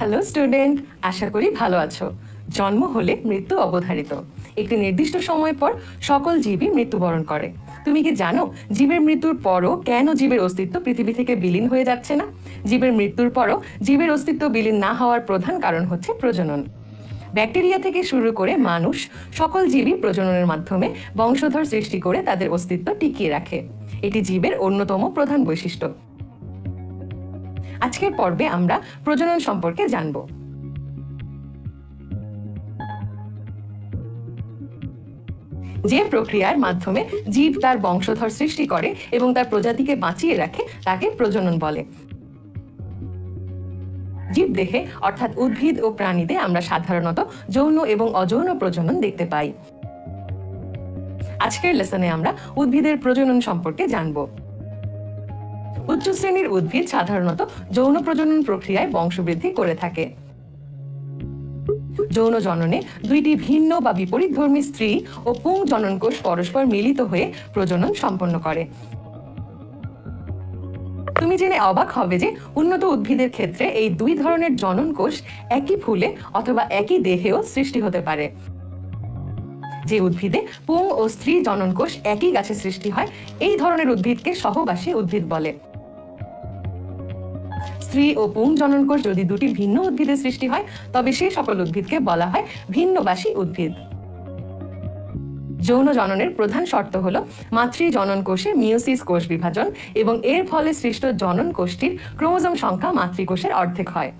Hello student, আশা করি ভালো আছো। জন্ম হলে মৃত্যু অবধারিত। একটি নির্দিষ্ট সময় পর সকল জীবই মৃত্যুবরণ করে। তুমি কি জানো জীবের মৃত্যুর পরও কেন জীবের অস্তিত্ব পৃথিবী থেকে বিলীন হয়ে যাচ্ছে না? জীবের মৃত্যুর পরও জীবের অস্তিত্ব বিলীন না হওয়ার প্রধান কারণ হচ্ছে প্রজনন। ব্যাকটেরিয়া থেকে শুরু করে মানুষ, সকল জীবই প্রজননের মাধ্যমে বংশধর সৃষ্টি করে তাদের অস্তিত্ব টিকিয়ে রাখে। এটি জীবের অন্যতম প্রধান বৈশিষ্ট্য। আজকের পর্বে আমরা প্রজনন সম্পর্কে জানব। যে প্রক্রিয়ার মাধ্যমে জীব তার বংশধর সৃষ্টি করে এবং তার প্রজাতিকে বাঁচিয়ে রাখে তাকে প্রজনন বলে। জীব দেহে অর্থাৎ উদ্ভিদ ও প্রাণীতে আমরা সাধারণত যৌন এবং অযৌন প্রজনন দেখতে পাই। আজকের লেসনে আমরা উদ্ভিদের প্রজনন সম্পর্কে জানব। উচ্চ শ্রেণীর উদ্ভিদ সাধারণত যৌন প্রজনন প্রক্রিয়ায় বংশবৃদ্ধি করে থাকে। যৌন জননে দুইটি ভিন্ন বা বিপরীতধর্মী স্ত্রী ও পুং জননকোষ পরস্পর মিলিত হয়ে প্রজনন সম্পন্ন করে। তুমি জেনে অবাক হবে যে উন্নত উদ্ভিদের ক্ষেত্রে এই দুই ধরনের জননকোষ একই ফুলে অথবা একই দেহেও সৃষ্টি হতে পারে। যে উদ্ভিদে পুং ও স্ত্রী জননকোষ একই গাছে সৃষ্টি হয়, এই ধরনের উদ্ভিদকে সহবাসী উদ্ভিদ বলে। স্ত্রী ও পুং জননকোষ যদি দুটি ভিন্ন উদ্ভিদে সৃষ্টি হয়, তবে সেই সকল উদ্ভিদকে বলা হয় ভিন্নবাসী উদ্ভিদ। যৌন জননের প্রধান শর্ত হলো মাতৃ জননকোষে মিওসিস কোষ বিভাজন এবং এর ফলে সৃষ্ট জনন কোষটির ক্রোমোজোম সংখ্যা মাতৃকোষের অর্ধেক হয়।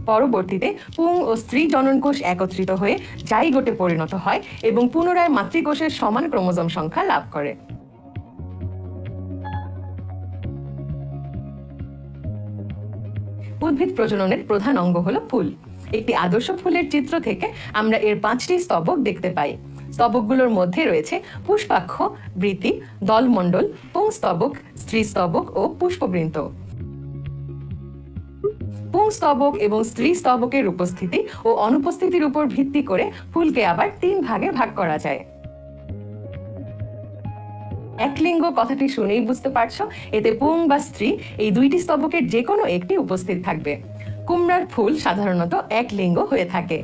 পরবর্তীতে পুং ও স্ত্রী জননকোষ একত্রিত হয়ে জাইগোটে পরিণত হয় এবং পুনরায় মাতৃকোষের সমান ক্রোমোজোম সংখ্যা লাভ করে। উদ্ভিদ প্রজননের প্রধান অঙ্গ হলো ফুল। একটি আদর্শ ফুলের চিত্র থেকে আমরা এর 5টি স্তবক দেখতে পাই। স্তবকগুলোর মধ্যে রয়েছে পুষ্পাক্ষ, বৃতি, দলমণ্ডল, পুংস্তবক, স্ত্রীস্তবক ও পুষ্পবৃন্ত। পুংস্তবক এবং স্ত্রীস্তবকের উপস্থিতি ও অনুপস্থিতির উপর ভিত্তি করে ফুলকে আবার 3 ভাগে ভাগ করা যায়। একলিঙ্গ কথাটি শুনেই বুঝতে পারছো, এতে পুং বা স্ত্রী এই দুইটি স্তবকের যে কোনো একটি উপস্থিত থাকবে। কুমড়ার ফুল সাধারণত একলিঙ্গ হয়ে থাকে।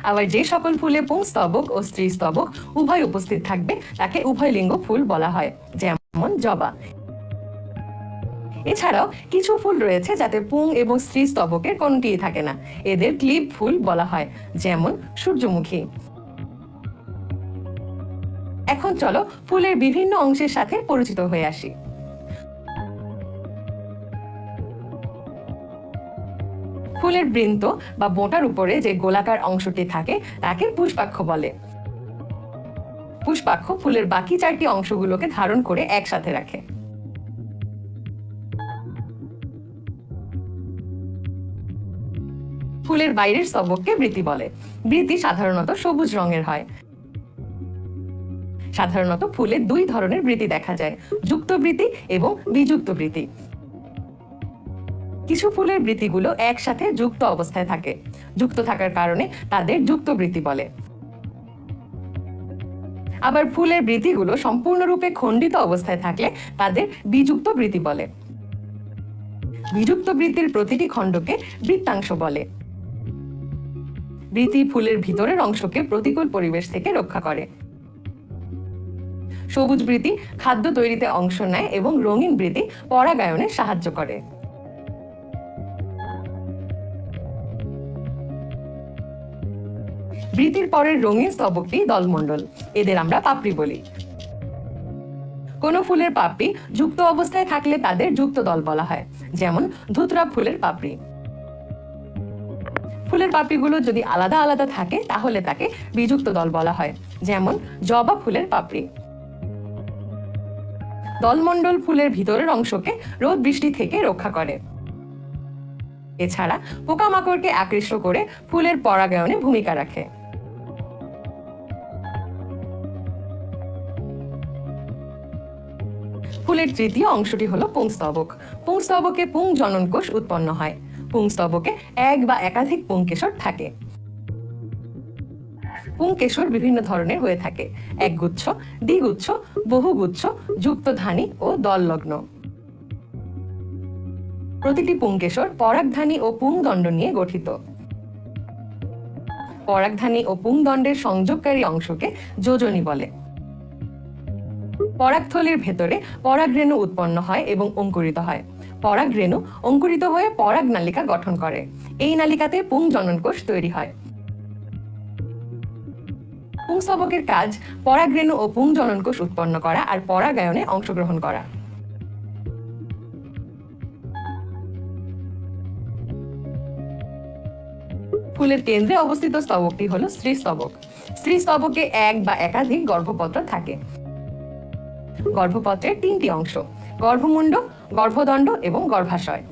আবার যে সকল ফুলে পুংস্তবক ও স্ত্রীস্তবক উভয় উপস্থিত থাকবে তাকে উভয়লিঙ্গ ফুল বলা হয়, যেমন জবা। এছাড়াও কিছু ফুল রয়েছে যাতে পুং এবং স্ত্রীস্তবকের কোনটিই থাকে না, এদের ক্লিব ফুল বলা হয়, যেমন সূর্যমুখী। এখন চলো ফুলের বিভিন্ন অংশের সাথে পরিচিত হয়ে আসি। ফুলের বৃন্ত বা বোঁটার উপরে যে গোলাকার অংশটি থাকে তাকে পুষ্পাক্ষ বলে। পুষ্পাক্ষ ফুলের বাকি 4টি অংশগুলোকে ধারণ করে একসাথে রাখে। ফুলের বাইরের স্তবককে বৃতি বলে। বৃতি সাধারণত সবুজ রঙের হয়। সাধারণত ফুলে 2 ধরনের বৃতি দেখা যায়, যুক্ত বৃতি এবং বিযুক্ত বৃতি। কিছু ফুলের বৃতিগুলো একসাথে যুক্ত অবস্থায় থাকে। যুক্ত থাকার কারণে তাদের যুক্ত বৃতি বলে। আবার ফুলের বৃতিগুলো সম্পূর্ণরূপে খণ্ডিত অবস্থায় থাকলে তাদের বিযুক্ত বৃতি বলে। বিযুক্ত বৃতির প্রতিটি খণ্ডকে বৃত্তাংশ বলে। বৃতি ফুলের ভিতরের অংশকে প্রতিকূল পরিবেশ থেকে রক্ষা করে। সবুজ বৃতি খাদ্য তৈরিতে অংশ নেয় এবং রঙিন বৃতি পরাগায়নে সাহায্য করে। বৃতির পরের রঙিন স্তবকটি দলমণ্ডল, এদের আমরা পাপড়ি বলি। কোন ফুলের পাপড়ি যুক্ত অবস্থায় থাকলে তাদের যুক্ত দল বলা হয়, যেমন ধুতরা ফুলের পাপড়ি। ফুলের পাপড়িগুলো যদি আলাদা আলাদা থাকে তাহলে তাকে বিযুক্ত দল বলা হয়, যেমন জবা ফুলের পাপড়ি। দলমণ্ডল ফুলের ভিতরের অংশকে রোদ বৃষ্টি থেকে রক্ষা করে। এছাড়া পোকামাকড়কে আকৃষ্ট করে ফুলের পরাগায়নে ভূমিকা রাখে। ফুলের তৃতীয় অংশটি হলো পুংস্তবক। পুংস্তবকে পুং জননকোষ উৎপন্ন হয়। পুংস্তবকে 1 বা একাধিক পুংকেশর থাকে। পুংকেশর বিভিন্ন ধরনের হয়ে থাকে, একগুচ্ছ, দ্বিগুচ্ছ, বহুগুচ্ছ, যুক্তধানী ও দললগ্ন। প্রতিটি পুংকেশর পরাগধানী ও পুংদণ্ড নিয়ে গঠিত। পরাগধানী ও পুংদণ্ডের সংযোগকারী অংশকে যোজনী বলে। পরাগথলির ভেতরে পরাগরেণু উৎপন্ন হয় এবং অঙ্কুরিত হয়। পরাগরেণু অঙ্কুরিত হয়ে পরাগ নালিকা গঠন করে। এই নালিকাতে পুংজনন কোষ তৈরি হয়। পুংস্তবকের কাজ পরাগরেণু ও পুংজনন কোষ উৎপন্ন করা আর পরাগায়নে অংশগ্রহণ করা। ফুলের কেন্দ্রে অবস্থিত স্তবকটি হলো স্ত্রীস্তবক। স্ত্রীস্তবকে এক বা একাধিক গর্ভপত্র থাকে। গর্ভপত্রের তিনটি অংশ: গর্ভমুণ্ড, গর্ভদণ্ড এবং গর্ভাশয়।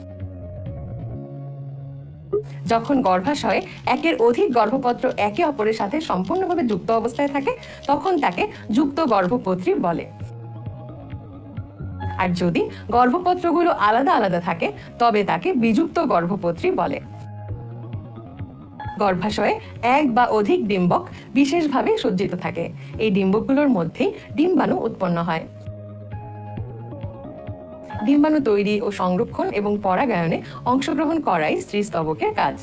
যখন গর্ভাশয়ে একের অধিক গর্ভপত্র একে অপরের সাথে সম্পূর্ণভাবে যুক্ত অবস্থায় থাকে তখন তাকে যুক্ত গর্ভপত্রী বলে। আর যদি গর্ভপত্রগুলো আলাদা আলাদা থাকে তবে তাকে বিযুক্ত গর্ভপত্রী বলে। গর্ভাশয়ে এক বা অধিক ডিম্বক বিশেষভাবে সজ্জিত থাকে। এই ডিম্বকগুলোর মধ্যেই ডিম্বাণু উৎপন্ন হয়। ডিম্বাণু তৈরি ও সংরক্ষণ এবং পরাগায়নে অংশগ্রহণ করাই স্ত্রীস্তবকের কাজ।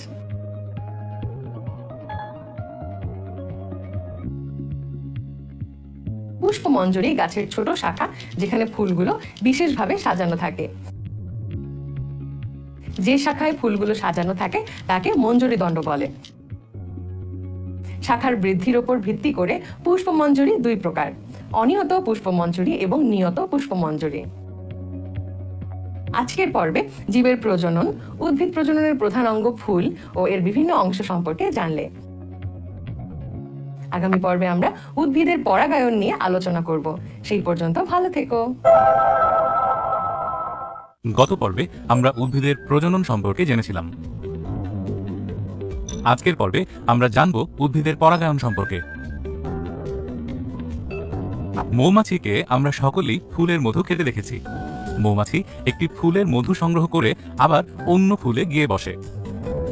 পুষ্পমঞ্জরি গাছের ছোট শাখা, যেখানে ফুলগুলো বিশেষভাবে সাজানো থাকে। যে শাখায় ফুলগুলো সাজানো থাকে তাকে মঞ্জরি দণ্ড বলে। শাখার বৃদ্ধির উপর ভিত্তি করে পুষ্পমঞ্জরি দুই প্রকার: অনিয়ত পুষ্পমঞ্জরি এবং নিয়ত পুষ্পমঞ্জরি। আজকের পর্বে জীবের প্রজনন, উদ্ভিদ প্রজননের প্রধান অঙ্গ ফুল ও এর বিভিন্ন অংশ সম্পর্কে জানলে। আগামী পর্বে আমরা উদ্ভিদের পরাগায়ন নিয়ে আলোচনা করব। সেই পর্যন্ত ভালো থেকো। গত পর্বে আমরা উদ্ভিদের প্রজনন সম্পর্কে জেনেছিলাম। আজকের পর্বে আমরা জানব উদ্ভিদের পরাগায়ন সম্পর্কে। মৌমাছিকে আমরা সকলেই ফুলের মধু খেতে দেখেছি। মৌমাছি একটি ফুলের মধু সংগ্রহ করে আবার অন্য ফুলে গিয়ে বসে।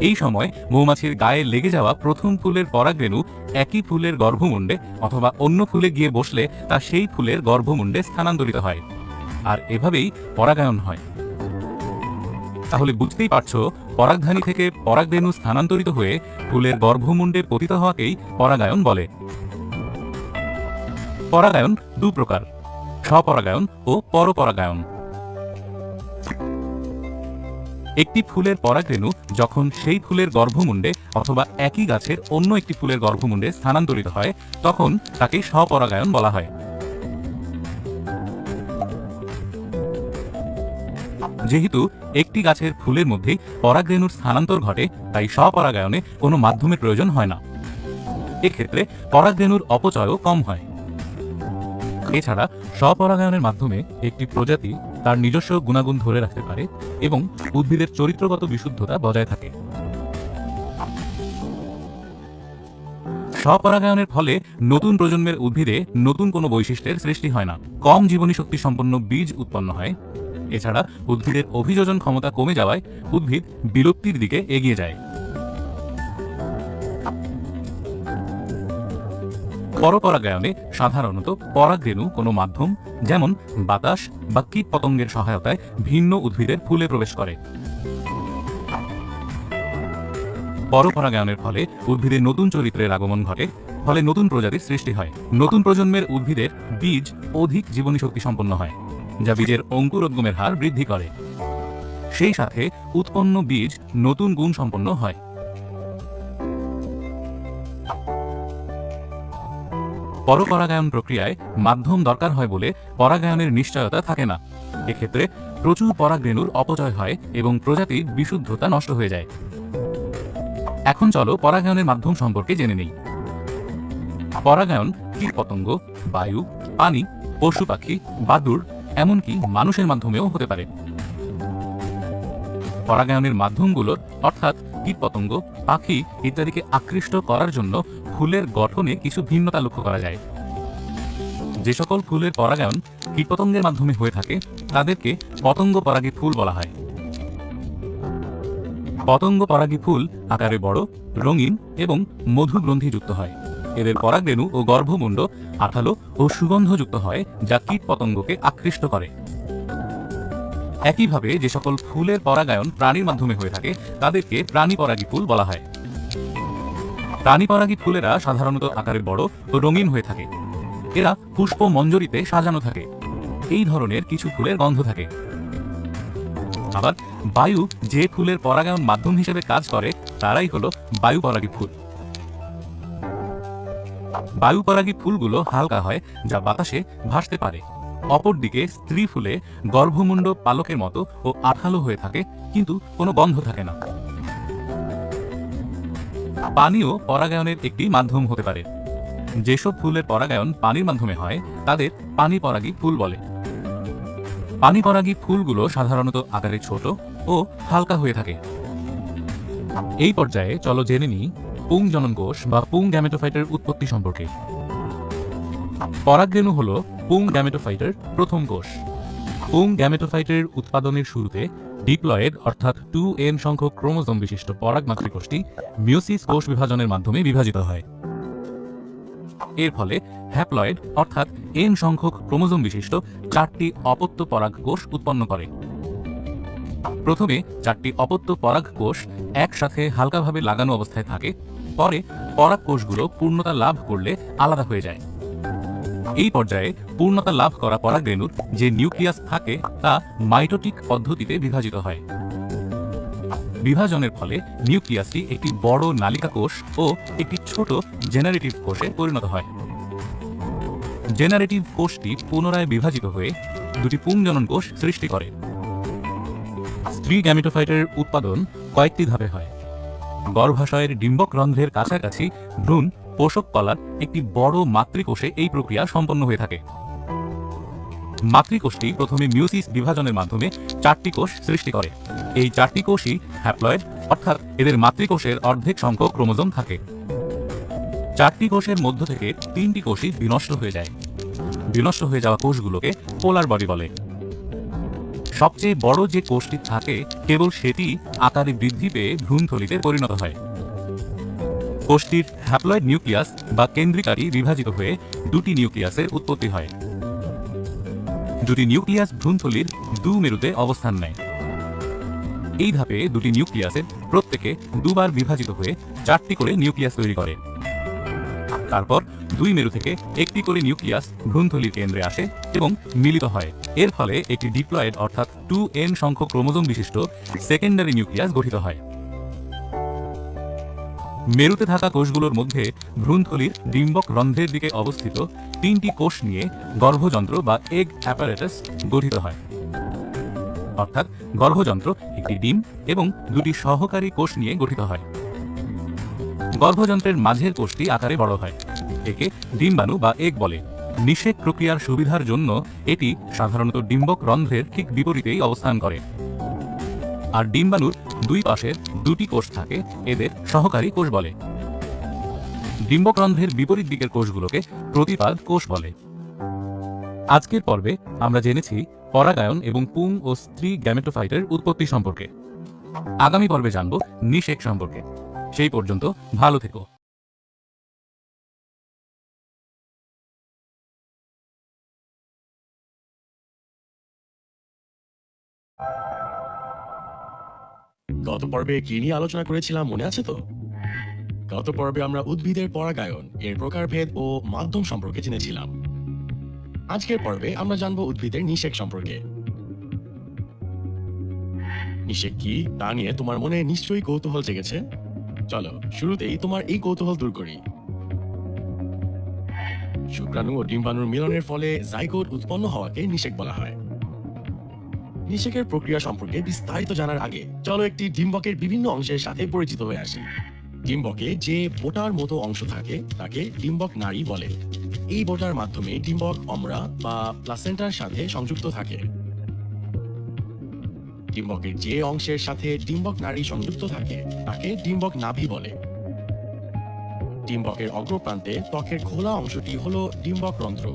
এই সময় মৌমাছির গায়ে লেগে যাওয়া প্রথম ফুলের পরাগরেণু একই ফুলের গর্ভমুণ্ডে অথবা অন্য ফুলে গিয়ে বসলে তা সেই ফুলের গর্ভমুণ্ডে স্থানান্তরিত হয়, আর এভাবেই পরাগায়ন হয়। তাহলে বুঝতেই পারছো, পরাগধানী থেকে পরাগরেণু স্থানান্তরিত হয়ে ফুলের গর্ভমুণ্ডে পতিত হওয়াকেই পরাগায়ন বলে। পরাগায়ন দু প্রকার: স্বপরাগায়ন ও পরপরাগায়ন। একটি ফুলের পরাগরেণু যখন সেই ফুলের গর্ভমুণ্ডে অথবা একই গাছের অন্য একটি ফুলের গর্ভমুণ্ডে স্থানান্তরিত হয় তখন তাকে স্বপরাগায়ন বলা হয়। যেহেতু একটি গাছের ফুলের মধ্যে পরাগরেণুর স্থানান্তর ঘটে, তাই স্বপরাগায়নে কোনো মাধ্যমের প্রয়োজন হয় না। এক্ষেত্রে পরাগরেণুর অপচয়ও কম হয়। এছাড়া স্বপরাগায়নের মাধ্যমে একটি প্রজাতি তার নিজস্ব গুণাগুণ ধরে রাখতে পারে এবং উদ্ভিদের চরিত্রগত বিশুদ্ধতা বজায় থাকে। স্বপরাগায়নের ফলে নতুন প্রজন্মের উদ্ভিদে নতুন কোনো বৈশিষ্ট্যের সৃষ্টি হয় না, কম জীবনী শক্তি সম্পন্ন বীজ উৎপন্ন হয়। এছাড়া উদ্ভিদের অভিযোজন ক্ষমতা কমে যাওয়ায় উদ্ভিদ বিলুপ্তির দিকে এগিয়ে যায়। পরপরাগায়নে সাধারণত পরাগরেণু কোনো মাধ্যম যেমন বাতাস বা কীট পতঙ্গের সহায়তায় ভিন্ন উদ্ভিদের ফুলে প্রবেশ করে। পরপরাগায়নের ফলে উদ্ভিদের নতুন চরিত্রের আগমন ঘটে, ফলে নতুন প্রজাতির সৃষ্টি হয়। নতুন প্রজন্মের উদ্ভিদের বীজ অধিক জীবনী শক্তি সম্পন্ন হয়, যা বীজের অঙ্কুরোদ্গমের হার বৃদ্ধি করে। সেই সাথে উৎপন্ন বীজ নতুন গুণ সম্পন্ন হয়। পরপরাগায়ন প্রক্রিয়ায় মাধ্যম দরকার হয় বলে পরাগায়নের নিশ্চয়তা থাকে না। এক্ষেত্রে প্রচুর পরাগরেণুর অপচয় হয় এবং প্রজাতির বিশুদ্ধতা নষ্ট হয়ে যায়। এখন চলো পরাগায়নের মাধ্যম সম্পর্কে জেনে নেই। পরাগায়ন কীটপতঙ্গ, বায়ু, পানি, পশু পাখি, বাদুড়, এমনকি মানুষের মাধ্যমেও হতে পারে। পরাগায়নের মাধ্যমগুলোর অর্থাৎ কীটপতঙ্গ, পাখি ইত্যাদিকে আকৃষ্ট করার জন্য ফুলের গঠনে কিছু ভিন্নতা লক্ষ্য করা যায়। যে সকল ফুলের পরাগায়ন কীটপতঙ্গের মাধ্যমে হয়ে থাকে তাদেরকে পতঙ্গ পরাগী ফুল বলা হয়। পতঙ্গ পরাগী ফুল আকারে বড়, রঙিন এবং মধু গ্রন্থিযুক্ত হয়। এদের পরাগরেণু ও গর্ভমুণ্ড আঠালো ও সুগন্ধযুক্ত হয়, যা কীটপতঙ্গকে আকৃষ্ট করে। একইভাবে যে সকল ফুলের পরাগায়ন প্রাণীর মাধ্যমে হয়ে থাকে তাদেরকে প্রাণী পরাগী ফুল বলা হয়। প্রাণী পরাগী ফুলেরা সাধারণত আকারে বড় ও রঙিন হয়ে থাকে। এরা পুষ্প মঞ্জরিতে সাজানো থাকে। এই ধরনের কিছু ফুলের গন্ধ থাকে। আবার বায়ু যে ফুলের পরাগায়ন মাধ্যম হিসেবে কাজ করে তারাই হলো বায়ু পরাগী ফুল। বায়ু পরাগী ফুলগুলো হালকা হয়, যা বাতাসে ভাসতে পারে। অপরদিকে স্ত্রী ফুলে গর্ভমুণ্ড পালকের মতো ও আঠালো হয়ে থাকে, কিন্তু কোনো গন্ধ থাকে না। পানিও পরাগায়নের একটি মাধ্যম হতে পারে। যেসব ফুলের পরাগায়ন পানির মাধ্যমে হয় তাদের পানি পরাগী ফুল বলে। পানি পরাগী ফুলগুলো সাধারণত আকারে ছোট ও হালকা হয়ে থাকে। এই পর্যায়ে চলো জেনে নিই পুং জনন কোষ বা পুং গ্যামেটোফাইটের উৎপত্তি সম্পর্কে। পরাগরেণু হল পুং গ্যামেটোফাইটের প্রথম কোষ। পুং গ্যামেটোফাইটের উৎপাদনের শুরুতে ডিপ্লয়েড অর্থাৎ 2n সংখ্যক ক্রোমোজোম বিশিষ্ট পরাগ মাতৃকোষটি মিওসিস কোষ বিভাজনের মাধ্যমে বিভাজিত হয়। এর ফলে হ্যাপ্লয়েড অর্থাৎ n সংখ্যক ক্রোমোজোম বিশিষ্ট 4টি অপত্য পরাগ কোষ উৎপন্ন করে। প্রথমে 4টি অপত্য পরাগ কোষ একসাথে হালকাভাবে লাগানো অবস্থায় থাকে, পরে পরাগ কোষগুলো পূর্ণতা লাভ করলে আলাদা হয়ে যায়। এই পর্যায়ে পূর্ণতা লাভ করা পরাগরেণুর যে নিউক্লিয়াস থাকে তা মাইটোটিক পদ্ধতিতে বিভাজিত হয়। বিভাজনের ফলে নিউক্লিয়াসটি একটি বড় নালিকা কোষ ও একটি ছোট জেনারেটিভ কোষে পরিণত হয়। জেনারেটিভ কোষটি পুনরায় বিভাজিত হয়ে দুটি পুংজনন কোষ সৃষ্টি করে। স্ত্রী গ্যামেটোফাইটের উৎপাদন কয়েকটি ধাপে হয়। গর্ভাশয়ের ডিম্বক রন্ধ্রের কাছাকাছি ভ্রূণ পোষক কলার একটি বড় মাতৃকোষে এই প্রক্রিয়া সম্পন্ন হয়ে থাকে। মাতৃকোষটি প্রথমে মিওসিস বিভাজনের মাধ্যমে 4টি কোষ সৃষ্টি করে। এই 4টি কোষই হ্যাপ্লয়েড অর্থাৎ এদের মাতৃকোষের অর্ধেক সংখ্যক ক্রোমোজোম থাকে। 4টি কোষের মধ্য থেকে 3টি কোষই বিনষ্ট হয়ে যায়। বিনষ্ট হয়ে যাওয়া কোষগুলোকে পোলার বডি বলে। সবচেয়ে বড় যে কোষটি থাকে কেবল সেটি আকারে বৃদ্ধি পেয়ে ভ্রূণথলিতে পরিণত হয়। কোষটির হ্যাপ্লয়েড নিউক্লিয়াস বা কেন্দ্রিকাটি বিভাজিত হয়ে দুটি নিউক্লিয়াসের উৎপত্তি হয়। দুটি নিউক্লিয়াস ভ্রূণথলির মেরুতে অবস্থান নেয়। এই ধাপে দুটি নিউক্লিয়াসের প্রত্যেকে দুবার বিভাজিত হয়ে 4টি করে নিউক্লিয়াস তৈরি করে। তারপর 2 মেরু থেকে একটি করে নিউক্লিয়াস ভ্রূণথলির কেন্দ্রে আসে এবং মিলিত হয়। এর ফলে একটি ডিপ্লয়েড অর্থাৎ 2n সংখ্যক ক্রোমোজোম বিশিষ্ট সেকেন্ডারি নিউক্লিয়াস গঠিত হয়। মেরুতে থাকা কোষগুলোর মধ্যে ভ্রূণথলির ডিম্বক রন্ধ্রের দিকে অবস্থিত 3টি কোষ নিয়ে গর্ভযন্ত্র বা এগ অ্যাপারেটাস গঠিত হয়। অর্থাৎ গর্ভযন্ত্র একটি ডিম এবং দুটি সহকারী কোষ নিয়ে গঠিত হয়। গর্ভযন্ত্রের মাঝের কোষটি আকারে বড় হয়। একে ডিম্বাণু বা এগ বলে। নিষেক প্রক্রিয়ার সুবিধার জন্য এটি সাধারণত ডিম্বক রন্ধ্রের ঠিক বিপরীতেই অবস্থান করে। আর ডিম্বাণুর দুই পাশের 2টি কোষ থাকে, এদের সহকারী কোষ বলে। ডিম্বক রন্ধ্রের বিপরীত দিকের কোষগুলোকে প্রতিপাদ কোষ বলে। আজকের পর্বে আমরা জেনেছি পরাগায়ন এবং পুং ও স্ত্রী গ্যামেটোফাইটের উৎপত্তি সম্পর্কে। আগামী পর্বে জানব নিষেক সম্পর্কে। সেই পর্যন্ত ভালো থেকো। গত পর্বে কি নিয়ে আলোচনা করেছিলাম মনে আছে তো? গত পর্বে আমরা উদ্ভিদের পরাগায়ন, এর প্রকারভেদ ও মাধ্যম সম্পর্কে জেনেছিলাম। আজকের পর্বে আমরা জানবো উদ্ভিদের নিষেক সম্পর্কে। নিষেক কি তা নিয়ে তোমার মনে নিশ্চয়ই কৌতূহল জেগেছে। চলো শুরুতেই তোমার এই কৌতূহল দূর করি। শুক্রাণু ও ডিম্বাণুর মিলনের ফলে জাইগোট উৎপন্ন হওয়াকে নিষেক বলা হয়। নিষেকের প্রক্রিয়া সম্পর্কে বিস্তারিত জানার আগে চলো একটি ডিম্বকের বিভিন্ন অংশের সাথে পরিচিত হয়ে আসি। ডিম্বকে যে বোটার মতো অংশ থাকে তাকে ডিম্বক নাড়ি বলে। এই বোটার মাধ্যমে ডিম্বক অমরা বা প্লাসেন্টার সাথে সংযুক্ত থাকে। ডিম্বকের যে অংশের সাথে ডিম্বক নাড়ি সংযুক্ত থাকে তাকে ডিম্বক নাভি বলে। ডিম্বকের অগ্রপ্রান্তে ত্বকের খোলা অংশটি হলো ডিম্বক রন্ধ্র।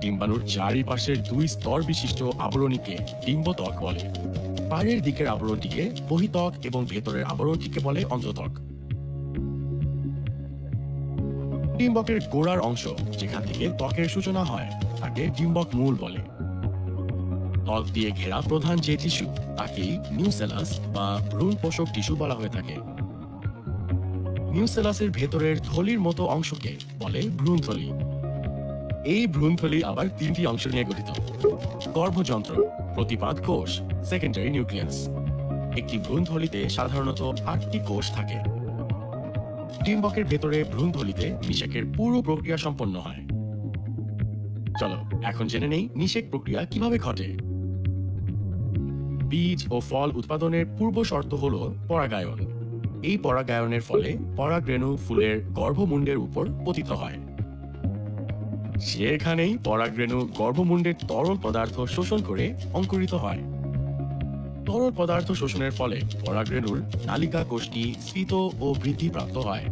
ডিম্বাণুর চারিপাশের 2 স্তর বিশিষ্ট আবরণীকে ডিম্বত্বক বলে। বাইরের দিকের আবরণটিকে বহিত্বক এবং ভেতরের আবরণটিকে বলে অন্তত্বক। ডিম্বকের গোড়ার অংশ যেখান থেকে ত্বকের সূচনা হয় তাকে ডিম্বক মূল বলে। ত্বক দিয়ে ঘেরা প্রধান যে টিস্যু তাকেই নিউসেলাস বা ভ্রূণ পোষক টিস্যু বলা হয়ে থাকে। নিউসেলাসের ভেতরের থলির মতো অংশকে বলে ভ্রূণথলি। এই ভ্রূণথলি আবার তিনটি অংশ নিয়ে গঠিত: গর্ভযন্ত্র, প্রতিপাদ কোষ, সেকেন্ডারি নিউক্লিয়াস। একটি ভ্রূণথলিতে সাধারণত 8টি কোষ থাকে। ডিম্বকের ভেতরে ভ্রূণথলিতে নিষেকের পুরো প্রক্রিয়া সম্পন্ন হয়। চলো এখন জেনে নেই নিষেক প্রক্রিয়া কিভাবে ঘটে। বীজ ও ফল উৎপাদনের পূর্ব শর্ত হলো পরাগায়ন। এই পরাগায়নের ফলে পরাগরেণু ফুলের গর্ভমুণ্ডের উপর পতিত হয়। সেখানেই পরাগরেণু গর্ভমুণ্ডের তরল পদার্থ শোষণ করে অঙ্কুরিত হয়। তরল পদার্থ শোষণের ফলে পরাগরেণুর নালিকা কোষটি স্ফীত ও বৃদ্ধিপ্রাপ্ত হয়।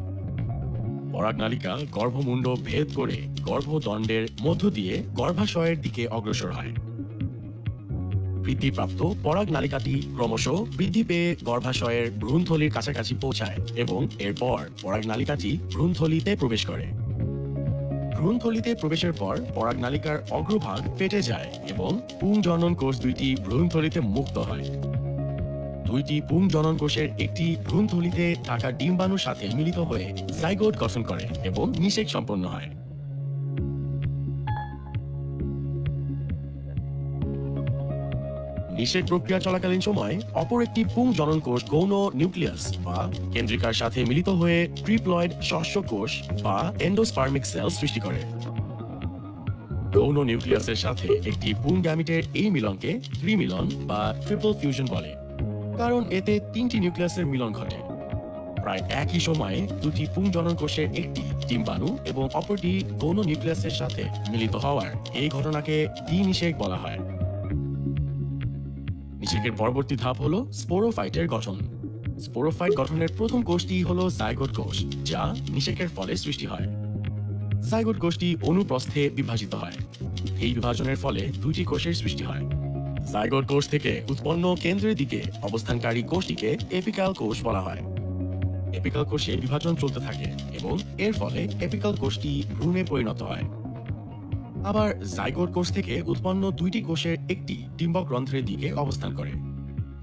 পরাগনালিকা গর্ভমুণ্ড ভেদ করে গর্ভদণ্ডের মধ্য দিয়ে গর্ভাশয়ের দিকে অগ্রসর হয়। বৃদ্ধিপ্রাপ্ত পরাগনালিকাটি ক্রমশ বৃদ্ধি পেয়ে গর্ভাশয়ের ভ্রূণথলির কাছাকাছি পৌঁছায় এবং এরপর পরাগনালিকাটি ভ্রূণথলিতে প্রবেশ করে। ভ্রূণথলিতে প্রবেশের পর পরাগনালিকার অগ্রভাগ ফেটে যায় এবং পুংজনন কোষ দুইটি ভ্রূণথলিতে মুক্ত হয়। দুইটি পুংজনন কোষের একটি ভ্রূণথলিতে থাকা ডিম্বাণুর সাথে মিলিত হয়ে জাইগোট গঠন করে এবং নিষেক সম্পন্ন হয়। নিষেক প্রক্রিয়া চলাকালীন সময় অপর একটি পুংজনন কোষ গৌণ নিউক্লিয়াস বা কেন্দ্রিকার সাথে মিলিত হয়ে ট্রিপ্লয়েড শস্য কোষ বা এন্ডোস্পার্মিক সেল সৃষ্টি করে। গৌণ নিউক্লিয়াসের সাথে একটি পুং গ্যামিটের এই মিলনকে ত্রিমিলন বা ট্রিপল ফিউশন বলে, কারণ এতে 3টি নিউক্লিয়াসের মিলন ঘটে। প্রায় একই সময়ে দুটি পুংজনন কোষের একটি ডিম্বাণু এবং অপরটি গৌণ নিউক্লিয়াসের সাথে মিলিত হওয়ার এই ঘটনাকে দ্বিনিষেক বলা হয়। নিষেকের পরবর্তী ধাপ হলো স্পোরোফাইটের গঠন। স্পোরোফাইট গঠনের প্রথম কোষটি হলো জাইগোট কোষ, যা নিষেকের ফলে সৃষ্টি হয়। জাইগোট কোষটি অনুপ্রস্থে বিভাজিত হয়। এই বিভাজনের ফলে দুইটি কোষের সৃষ্টি হয়। জাইগোট কোষ থেকে উৎপন্ন কেন্দ্রের দিকে অবস্থানকারী কোষটিকে এপিক্যাল কোষ বলা হয়। এপিক্যাল কোষে বিভাজন চলতে থাকে এবং এর ফলে এপিক্যাল কোষটি ভ্রূণে পরিণত হয়। আবার জাইগোট কোষ থেকে উৎপন্ন দুইটি কোষের একটি ডিম্বক রন্ধ্রের দিকে অবস্থান করে।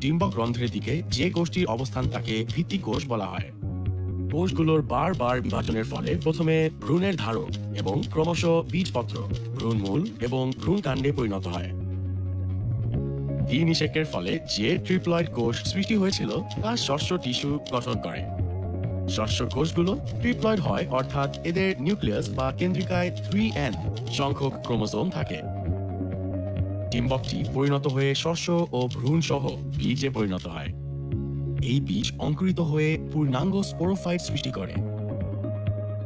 ডিম্বক রন্ধ্রের দিকে যে কোষটির অবস্থান তাকে ভিত্তি কোষ বলা হয়। কোষগুলোর বারবার বিভাজনের ফলে প্রথমে ভ্রূণের ধারক এবং ক্রমশ বীজপত্র, ভ্রূণমূল এবং ভ্রূণকাণ্ডে পরিণত হয়। দ্বিনিষেকের ফলে যে ট্রিপ্লয়েড কোষ সৃষ্টি হয়েছিল তা শস্য টিস্যু গঠন করে। শস্য কোষগুলো ট্রিপ্লয়েড হয়, অর্থাৎ এদের নিউক্লিয়াস বা কেন্দ্রিকায় 3n সংখ্যক ক্রোমোসোম থাকে। ডিম্বকটি পরিণত হয়ে শস্য ও ভ্রূণ সহ বীজে পরিণত হয়। এই বীজ অঙ্কুরিত হয়ে পূর্ণাঙ্গ স্পোরোফাইট সৃষ্টি করে।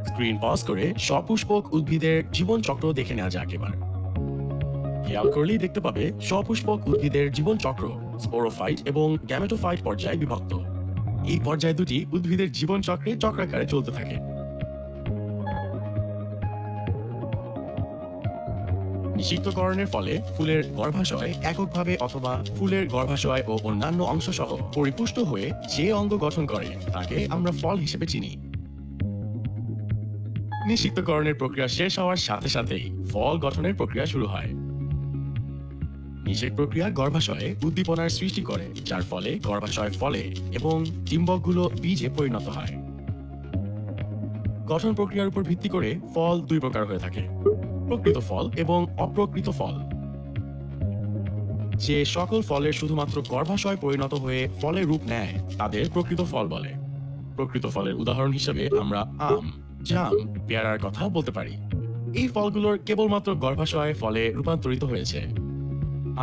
স্ক্রিন পজ করে সপুষ্পক উদ্ভিদের জীবন চক্র দেখে নেওয়া যাক এবার। খেয়াল করলেই দেখতে পাবে সপুষ্পক উদ্ভিদের জীবন চক্র স্পোরোফাইট এবং গ্যামেটোফাইট পর্যায়ে বিভক্ত। এই পর্যায় দুটি উদ্ভিদের জীবন চক্রে চক্রাকারে চলতে থাকে। নিষিক্তকরণের ফলে ফুলের গর্ভাশয় এককভাবে অথবা ফুলের গর্ভাশয় ও অন্যান্য অংশ সহ পরিপুষ্ট হয়ে যে অঙ্গ গঠন করে তাকে আমরা ফল হিসেবে চিনি। নিষিক্তকরণের প্রক্রিয়া শেষ হওয়ার সাথে সাথেই ফল গঠনের প্রক্রিয়া শুরু হয়। নিষেক প্রক্রিয়া গর্ভাশয়ে উদ্দীপনার সৃষ্টি করে, যার ফলে গর্ভাশয় ফলে এবং ডিম্বকগুলো বীজে পরিণত হয়। গঠন প্রক্রিয়ার উপর ভিত্তি করে ফল দুই প্রকার হয়ে থাকে: প্রকৃত ফল এবং অপ্রকৃত ফল। যে সকল ফলের শুধুমাত্র গর্ভাশয় পরিণত হয়ে ফলে রূপ নেয় তাদের প্রকৃত ফল বলে। প্রকৃত ফলের উদাহরণ হিসেবে আমরা আম, জাম, পেয়ারার কথা বলতে পারি। এই ফলগুলোর কেবলমাত্র গর্ভাশয় ফলে রূপান্তরিত হয়েছে।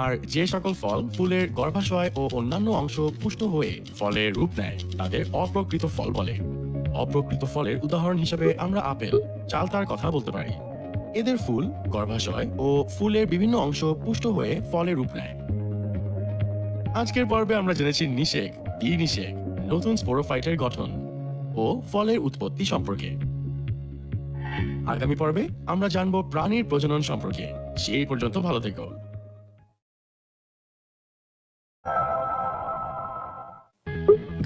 আর যে সকল ফল ফুলের গর্ভাশয় ও অন্যান্য অংশ পুষ্ট হয়ে ফলে রূপ নেয় তাদের অপ্রকৃত ফল বলে। অপ্রকৃত ফলের উদাহরণ হিসেবে আমরা আপেল, চালতার কথা বলতে পারি। এদের ফুল গর্ভাশয় ও ফুলের বিভিন্ন অংশ পুষ্ট হয়ে ফলে রূপ নেয়। আজকের পর্বে আমরা জেনেছি নিষেক, দ্বিনিষেক, নতুন স্পোরোফাইটের গঠন ও ফলের উৎপত্তি সম্পর্কে। আগামী পর্বে আমরা জানব প্রাণীর প্রজনন সম্পর্কে। সেই পর্যন্ত ভালো থেকো।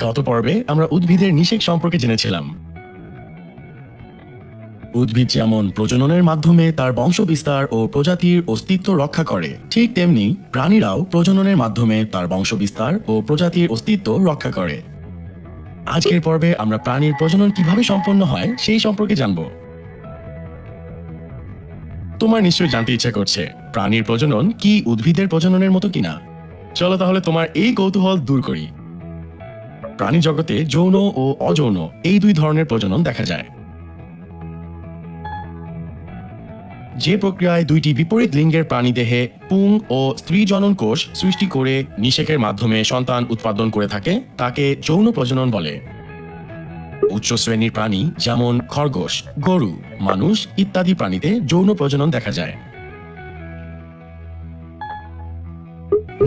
গত পর্বে আমরা উদ্ভিদের নিষেক সম্পর্কে জেনেছিলাম। উদ্ভিদ যেমন প্রজননের মাধ্যমে তার বংশবিস্তার ও প্রজাতির অস্তিত্ব রক্ষা করে, ঠিক তেমনি প্রাণীরাও প্রজননের মাধ্যমে তার বংশবিস্তার ও প্রজাতির অস্তিত্ব রক্ষা করে। আজকের পর্বে আমরা প্রাণীর প্রজনন কিভাবে সম্পন্ন হয় সেই সম্পর্কে জানব। তোমার নিশ্চয়ই জানতে ইচ্ছা করছে প্রাণীর প্রজনন কি উদ্ভিদের প্রজননের মতো কিনা। চলো তাহলে তোমার এই কৌতূহল দূর করি। প্রাণী জগতে যৌন ও অযৌন এই দুই ধরনের প্রজনন দেখা যায়। যে প্রক্রিয়ায় দুইটি বিপরীত লিঙ্গের প্রাণী দেহে পুং ও স্ত্রী জনন কোষ সৃষ্টি করে নিষেকের মাধ্যমে সন্তান উৎপাদন করে থাকে তাকে যৌন প্রজনন বলে। উচ্চ শ্রেণীর প্রাণী যেমন খরগোশ, গরু, মানুষ ইত্যাদি প্রাণীতে যৌন প্রজনন দেখা যায়।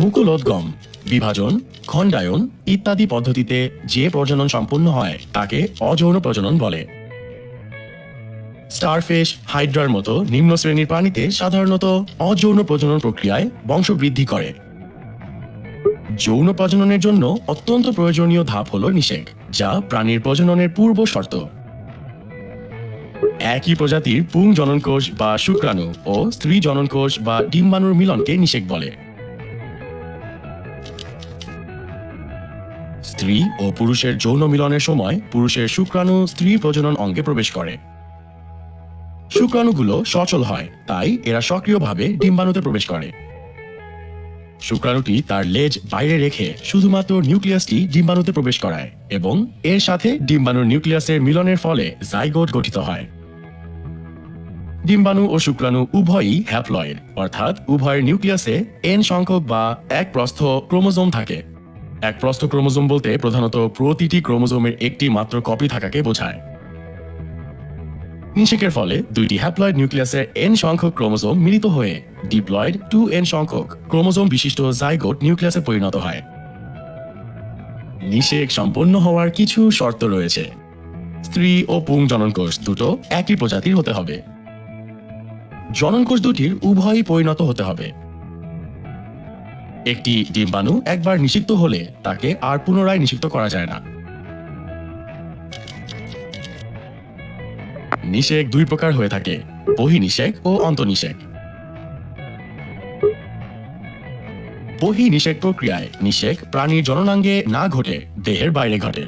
মুকুলোদ্গম, বিভাজন, খণ্ডায়ন ইত্যাদি পদ্ধতিতে যে প্রজনন সম্পন্ন হয় তাকে অযৌন প্রজনন বলে। স্টারফিশ, হাইড্রার মতো নিম্ন শ্রেণীর প্রাণীতে সাধারণত অযৌন প্রজনন প্রক্রিয়ায় বংশবৃদ্ধি করে। যৌন প্রজননের জন্য অত্যন্ত প্রয়োজনীয় ধাপ হল নিষেক, যা প্রাণীর প্রজননের পূর্ব শর্ত। একই প্রজাতির পুং জননকোষ বা শুক্রাণু ও স্ত্রী জননকোষ বা ডিম্বাণুর মিলনকে নিষেক বলে। স্ত্রী ও পুরুষের যৌন মিলনের সময় পুরুষের শুক্রাণু স্ত্রী প্রজনন অঙ্গে প্রবেশ করে। শুক্রাণুগুলো সচল হয়, তাই এরা সক্রিয়ভাবে ডিম্বাণুতে প্রবেশ করে। শুক্রাণুটি তার লেজ বাইরে রেখে শুধুমাত্র নিউক্লিয়াসটি ডিম্বাণুতে প্রবেশ করায় এবং এর সাথে ডিম্বাণুর নিউক্লিয়াসের মিলনের ফলে জাইগোট গঠিত হয়। ডিম্বাণু ও শুক্রাণু উভয়ই হ্যাপ্লয়েড, অর্থাৎ উভয়ের নিউক্লিয়াসে এন সংখ্যক বা এক প্রস্থ ক্রোমোজোম থাকে। এক প্রস্থ ক্রোমোজোম বলতে প্রধানত প্রতিটি ক্রোমোজোমের একটি মাত্র কপি থাকাকে বোঝায়। নিষেকের ফলে দুইটি হ্যাপ্লয়েড নিউক্লিয়াসের এন সংখ্যক ক্রোমোজোম মিলিত হয়ে ডিপ্লয়েড 2n সংখ্যক ক্রোমোজোম বিশিষ্ট জাইগোট নিউক্লিয়াসে পরিণত হয়। নিষেক সম্পন্ন হওয়ার কিছু শর্ত রয়েছে। স্ত্রী ও পুং জননকোষ দুটো একই প্রজাতির হতে হবে। জননকোষ দুটির উভয়ই পরিণত হতে হবে। একটি ডিম্বাণু একবার নিষিক্ত হলে তাকে আর পুনরায় নিষিক্ত করা যায় না। নিষেক দুই প্রকার হয়ে থাকে, বহির্নিষেক ও অন্তর্নিষেক। বহির্নিষেক প্রক্রিয়ায় নিষেক প্রাণীর জননাঙ্গে না ঘটে, দেহের বাইরে ঘটে।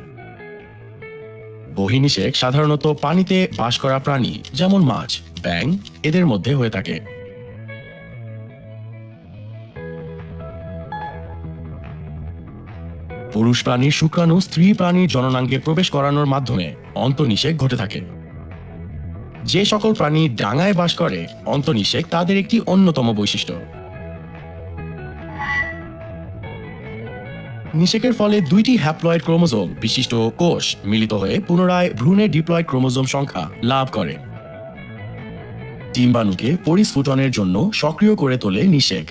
বহির্নিষেক সাধারণত পানিতে বাস করা প্রাণী যেমন মাছ, ব্যাঙ এদের মধ্যে হয়ে থাকে। পুরুষ প্রাণীর শুক্রাণু স্ত্রী প্রাণীর জননাঙ্গে প্রবেশ করানোর মাধ্যমে অন্তর্নিষেক ঘটে থাকে। যে সকল প্রাণী ডাঙায় বাস করে, অন্তর্নিষেক তাদের একটি অন্যতম বৈশিষ্ট্য। নিষেকের ফলে দুইটি হ্যাপ্লয়েড ক্রোমোজোম বিশিষ্ট কোষ মিলিত হয়ে পুনরায় ভ্রূণের ডিপ্লয়েড ক্রোমোজোম সংখ্যা লাভ করে। ডিম্বাণুকে পরিস্ফুটনের জন্য সক্রিয় করে তোলে নিষেক।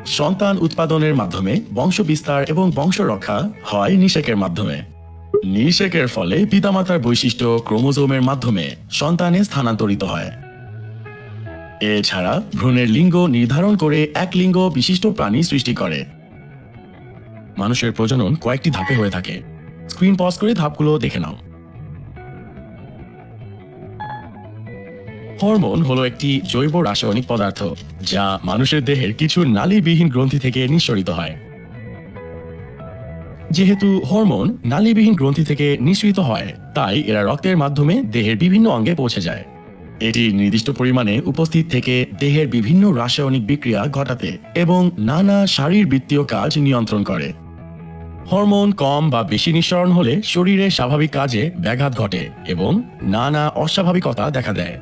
সন্তান উৎপাদনের মাধ্যমে বংশবিস্তার এবং বংশরক্ষা হয় নিষেকের মাধ্যমে। নিষেকের ফলে পিতামাতার বৈশিষ্ট্য ক্রোমোজোমের মাধ্যমে সন্তানে স্থানান্তরিত হয়। এছাড়া ভ্রূণের লিঙ্গ নির্ধারণ করে এক লিঙ্গ বিশিষ্ট প্রাণী সৃষ্টি করে। মানুষের প্রজনন কয়েকটি ধাপে হয়ে থাকে। স্ক্রিন পজ করে ধাপগুলো দেখে নাও। হরমোন হলো একটি জৈব রাসায়নিক পদার্থ যা মানুষের দেহের কিছু নালীবিহীন গ্রন্থি থেকে নিঃসরিত হয়। যেহেতু হরমোন নালীবিহীন গ্রন্থি থেকে নিঃসৃত হয়, তাই এরা রক্তের মাধ্যমে দেহের বিভিন্ন অঙ্গে পৌঁছে যায়। এটি নির্দিষ্ট পরিমাণে উপস্থিত থেকে দেহের বিভিন্ন রাসায়নিক বিক্রিয়া ঘটাতে এবং নানা শারীরবৃত্তীয় কাজ নিয়ন্ত্রণ করে। হরমোন কম বা বেশি নিঃসরণ হলে শরীরে স্বাভাবিক কাজে ব্যাঘাত ঘটে এবং নানা অস্বাভাবিকতা দেখা দেয়।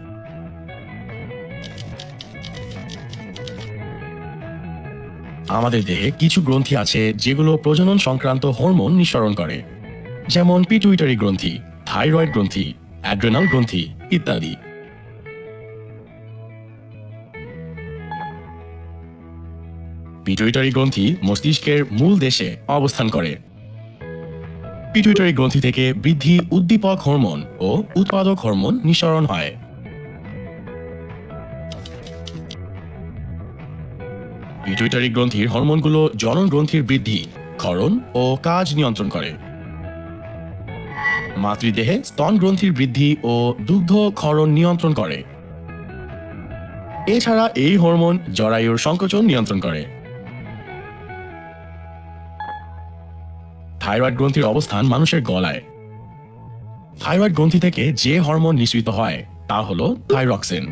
আমাদের দেহে কিছু গ্রন্থি আছে যেগুলো প্রজনন সংক্রান্ত হরমোন নিঃসরণ করে, যেমন পিটুইটারি গ্রন্থি, থাইরয়েড গ্রন্থি, অ্যাড্রেনাল গ্রন্থি ইত্যাদি। পিটুইটারি গ্রন্থি মস্তিষ্কের মূল দেশে অবস্থান করে। পিটুইটারি গ্রন্থি থেকে বৃদ্ধি উদ্দীপক হরমোন ও উৎপাদক হরমোন নিঃসরণ হয়। পিটুইটারি গ্রন্থির হরমোনগুলো জনন গ্রন্থির বৃদ্ধি, ক্ষরণ ও কাজ নিয়ন্ত্রণ করে। মাতৃদেহে স্তন গ্রন্থির বৃদ্ধি ও দুগ্ধ ক্ষরণ নিয়ন্ত্রণ করে। এছাড়া এই হরমোন জরায়ুর সংকোচন নিয়ন্ত্রণ করে। থাইরয়েড গ্রন্থির অবস্থান মানুষের গলায়। থাইরয়েড গ্রন্থি থেকে যে হরমোন নিঃসৃত হয় তা হল থাইরক্সিন।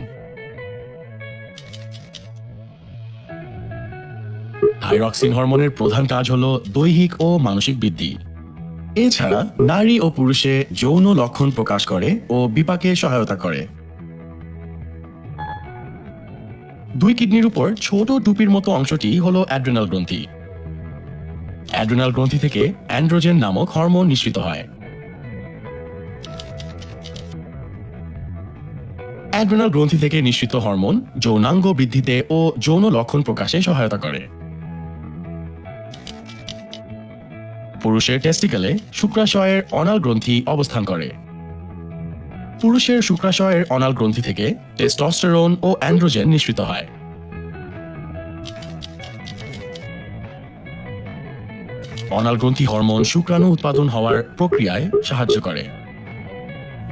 থাইরক্সিন হরমোনের প্রধান কাজ হল দৈহিক ও মানসিক বৃদ্ধি। এছাড়া নারী ও পুরুষে যৌন লক্ষণ প্রকাশ করে ও বিপাকে সহায়তা করে। দুই কিডনির উপর ছোট টুপির মতো অংশটি হল অ্যাড্রেনাল গ্রন্থি। অ্যাড্রেনাল গ্রন্থি থেকে অ্যান্ড্রোজেন নামক হরমোন নিঃসৃত হয়। অ্যাড্রেনাল গ্রন্থি থেকে নিঃসৃত হরমোন যৌনাঙ্গ বৃদ্ধিতে ও যৌন লক্ষণ প্রকাশে সহায়তা করে। পুরুষের টেস্টিকেলে শুক্রাশয়ের অনাল গ্রন্থি অবস্থান করে। পুরুষের শুক্রাশয়ের অনাল গ্রন্থি থেকে টেস্টোস্টেরন ও অ্যান্ড্রোজেন নিঃসৃত হয়। অনাল গ্রন্থি হরমোন শুক্রাণু উৎপাদন হওয়ার প্রক্রিয়ায় সাহায্য করে।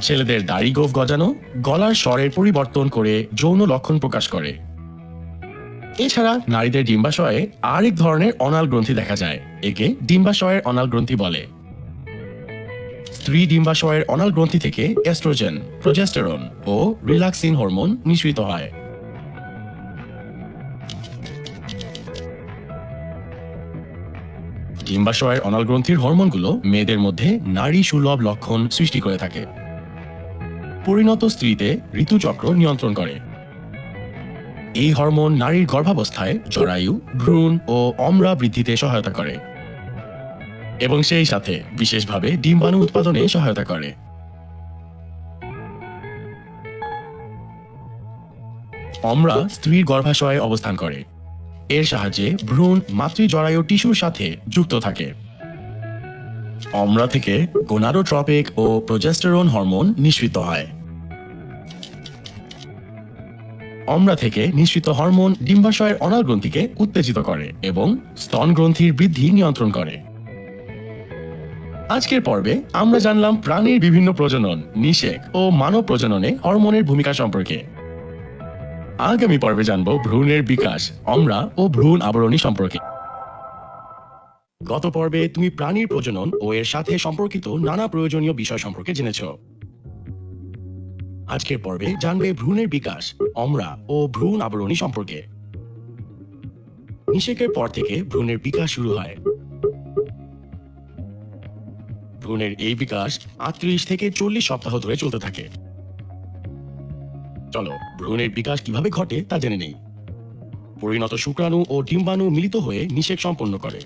ছেলেদের দাড়ি গোঁফ গজানো, গলার স্বরের পরিবর্তন করে যৌন লক্ষণ প্রকাশ করে। এছাড়া নারীদের ডিম্বাশয়ে আরেক ধরনের অনাল গ্রন্থি দেখা যায়, একে ডিম্বাশয়ের অনাল গ্রন্থি বলে। স্ত্রী ডিম্বাশয়ের অনাল গ্রন্থি থেকে এস্ট্রোজেন, প্রোজেস্টেরন ও রিল্যাক্সিন হরমোন নিঃসৃত হয়। ডিম্বাশয়ের অনাল গ্রন্থির হরমোনগুলো মেয়েদের মধ্যে নারী সুলভ লক্ষণ সৃষ্টি করে থাকে। পরিণত স্ত্রীতে ঋতুচক্র নিয়ন্ত্রণ করে। এই হরমোন নারীর গর্ভাবস্থায় জরায়ু, ভ্রূণ ও অমরা বৃদ্ধিতে সহায়তা করে এবং সেই সাথে বিশেষভাবে ডিম্বাণু উৎপাদনে সহায়তা করে। অমরা স্ত্রীর গর্ভাশয়ে অবস্থান করে। এর সাহায্যে ভ্রূণ মাতৃ জরায়ু টিস্যুর সাথে যুক্ত থাকে। অমরা থেকে গোনাডোট্রপিক ও প্রোজেস্টেরন হরমোন নিঃসৃত হয়। অমরা থেকে নিঃসৃত হরমোন ডিম্বাশয়ের অনাল গ্রন্থিকে উত্তেজিত করে এবং স্তন গ্রন্থির বৃদ্ধি নিয়ন্ত্রণ করে। আজকের পর্বে আমরা জানলাম প্রাণীর বিভিন্ন প্রজনন, নিষেক ও মানব প্রজননে হরমোনের ভূমিকা সম্পর্কে। আগামী পর্বে জানব ভ্রূণের বিকাশ, অমরা ও ভ্রূণ আবরণী সম্পর্কে। গত পর্বে তুমি প্রাণীর প্রজনন ও এর সাথে সম্পর্কিত নানা প্রয়োজনীয় বিষয় সম্পর্কে জেনেছ। আজকের পর্বে জানবে ভ্রূণের বিকাশ, অমরা ও ভ্রূণ আবরণী সম্পর্কে। নিষেকের পর থেকে ভ্রূণের বিকাশ শুরু হয়। ভ্রূণের এই বিকাশ ৩৮ থেকে ৪০ সপ্তাহ ধরে চলতে থাকে। চলো ভ্রূণের বিকাশ কিভাবে ঘটে তা জেনে নেই। পরিণত শুক্রাণু ও ডিম্বাণু মিলিত হয়ে নিষেক সম্পন্ন করে।